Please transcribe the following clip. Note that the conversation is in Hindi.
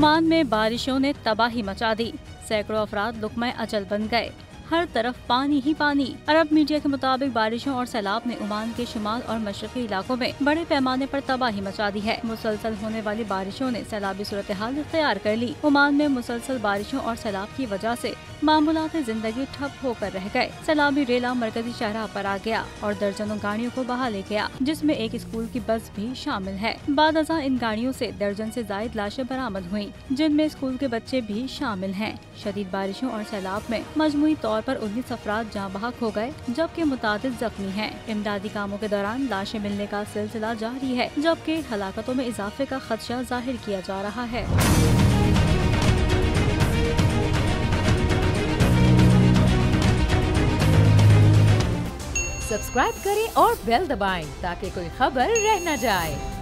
ओमान में बारिशों ने तबाही मचा दी। सैकड़ों अफराद लुकमा अजल बन गए। हर तरफ पानी ही पानी। अरब मीडिया के मुताबिक बारिशों और सैलाब ने ओमान के शुमाल और मशरकी इलाकों में बड़े पैमाने पर तबाही मचा दी है। मुसलसल होने वाली बारिशों ने सैलाबी सूरत हाल इख्तियार कर ली। ओमान में मुसलसल बारिशों और सैलाब की वजह से मामूलाती जिंदगी ठप होकर रह गए। सैलाबी रेला मरकजी शाहराह पर आ गया और दर्जनों गाड़ियों को बहा ले गया, जिसमें एक स्कूल की बस भी शामिल है। बाद अज़ां इन गाड़ियों से दर्जन से जायद लाशें बरामद हुई, जिनमें स्कूल के बच्चे भी शामिल हैं। शदीद बारिशों और सैलाब में मजमूई तौर पर 19 अफराद जाँ बहक हो गए, जबकि मुतादिद जख्मी हैं। इमदादी कामों के दौरान लाशें मिलने का सिलसिला जारी है, जबकि हलाकतों में इजाफे का खदशा जाहिर किया जा रहा है। सब्सक्राइब करें और बेल दबाएं ताकि कोई खबर रह न जाए।